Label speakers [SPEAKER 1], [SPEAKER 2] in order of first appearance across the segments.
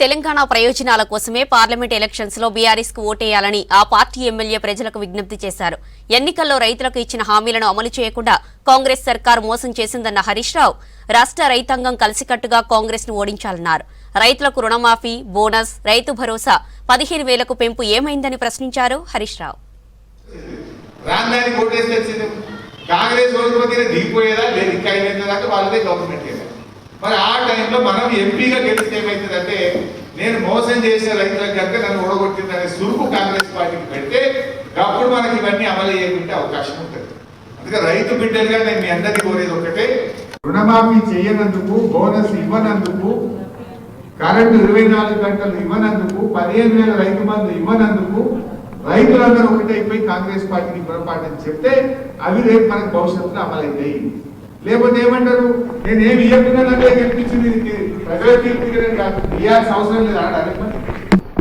[SPEAKER 1] తెలంగాణ ప్రయోజనాల కోసమే parliament elections లో బీఆర్ఎస్ కు ఓటేయాలని ఆ పార్టీ ఎమ్మెల్యే ప్రజలకు విజ్ఞప్తి చేశారు. ఎన్నికల్లో రైతులకు ఇచ్చిన హామీలను అమలు చేయకుండా కాంగ్రెస్ సర్కారు మోసం చేసిందన్న హరీష్ రావు రాష్ట్ర రైతాంగం కలిసికట్టుగా కాంగ్రెస్ ను ఓడించాలన్నారు. రైతులకు రుణమాఫీ, బోనస్, రైతు భరోసా 15,000కు పెంపు ఏమైందని ప్రశ్నించారు హరీష్ రావు.
[SPEAKER 2] కాంగ్రెస్ ఓడిపోతే దిగిపోయేదా లేదు, ఇంకా అయిపోయిందాక వాళ్ళదే గవర్నమెంట్. మరి ఆ టైంలో మనం ఎంపీగా గెలిస్తే ఏమవుతుందంటే నేను మోసం చేసే రైతులకు కనుక నన్ను ఓడగొట్టిందనే సురుకు కాంగ్రెస్ పార్టీకి పెడితే అప్పుడు మనకి ఇవన్నీ అమలు చేయకుంటే అవకాశం ఉంటుంది. అందుకే రైతు బిడ్డలుగా నేను మీ అందరికీ కోరేది ఒకటే, రుణమాఫీ చేయనందుకు, బోనస్ ఇవ్వనందుకు, కరెంటు 24 గంటలు ఇవ్వనందుకు, 15,000 రైతు బంధు ఇవ్వనందుకు రైతులందరూ ఒకటైపోయి కాంగ్రెస్ పార్టీకి పొరపాటు చెప్తే అవి రేపు మనకు భవిష్యత్తులో అమలైతాయి. లేకపోతే ఏమంటారు, నేను ఏమి ఇవ్వకుండా గెలిపించింది ప్రజలకు ఇవ్వాల్సిన అవసరం లేదు అన్నాడు.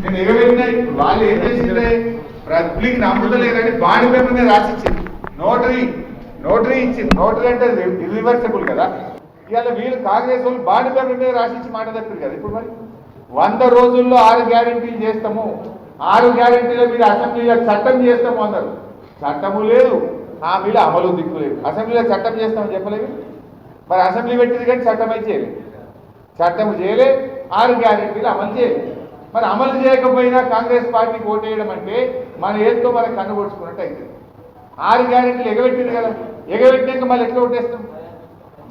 [SPEAKER 2] నేను ఎగబెట్టినా వాళ్ళు ఏం చేసిందే పబ్లిక్ నమ్ముతలేదని బాడీ పేపర్ మీద రాసిచ్చింది. నోటరీ ఇచ్చింది. నోటరీ అంటే ఇర్రివర్సిబుల్ కదా. ఇవాళ వీళ్ళు కాంగ్రెస్ వాళ్ళు బాడీ పేపర్ మీద రాసిచ్చి మాట తప్పారు కదా. ఇప్పుడు మరి 100 రోజుల్లో 6 గ్యారెంటీలు చేస్తాము, 6 గ్యారెంటీల మీద అసెంబ్లీలో చట్టం చేస్తాము అన్నారు. చట్టము లేదు, హామీలో అమలు దిక్కు లేదు. అసెంబ్లీలో చట్టం చేస్తామని చెప్పలేదు. మరి అసెంబ్లీ పెట్టింది కానీ చట్టం అయితే చేయలేదు. చట్టం చేయలే, 6 గ్యారెంటీలు అమలు చేయలేదు. మరి అమలు చేయకపోయినా కాంగ్రెస్ పార్టీకి ఓటేయడం అంటే మన ఏదో మనకు కన్నుకొడుచుకున్నట్టు అవుతుంది. 6 గ్యారెంటీలు ఎగబెట్టింది కదా, ఎగబెట్టినాక మళ్ళీ ఎట్లా ఓటేస్తాం?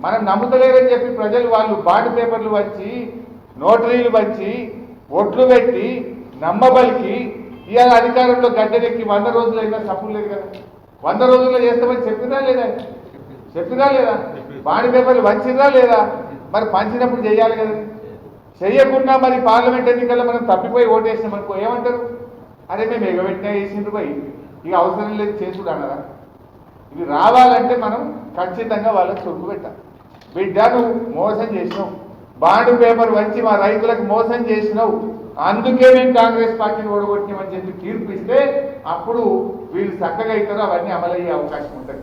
[SPEAKER 2] మనం నమ్ముతలేరని చెప్పి ప్రజలు వాళ్ళు బాండ్ పేపర్లు వచ్చి, నోటరీలు వచ్చి, ఒట్లు పెట్టి నమ్మబలికి ఇవాళ అధికారంలో గడ్డెక్కి 100 రోజులు అయినా తప్పు లేదు కదా. 100 రోజుల్లో చేస్తామని చెప్పినా లేదా? బాండ్ పేపర్లు పంచినా లేదా? మరి పంచినప్పుడు చేయాలి కదా. చెయ్యకుండా మరి పార్లమెంట్ ఎన్నికల్లో మనం తప్పిపోయి ఓటేసినాం అనుకో ఏమంటారు? అరే మేము ఎగబెట్టినా వేసిండ్రు పోయి ఇక అవసరం లేదు చేసుడు అన్నారా? ఇవి రావాలంటే మనం ఖచ్చితంగా వాళ్ళకి చురుకు పెట్టాలి. బిడ్డ నువ్వు మోసం చేసినావు, బాండ్ పేపర్ వచ్చి మా రైతులకు మోసం చేసినావు, అందుకే మేము కాంగ్రెస్ పార్టీని ఓడగొట్టినామని చెప్పి తీర్పు ఇస్తే అప్పుడు వీళ్ళు చక్కగా అవుతారో అవన్నీ అమలయ్యే అవకాశం ఉంటుంది.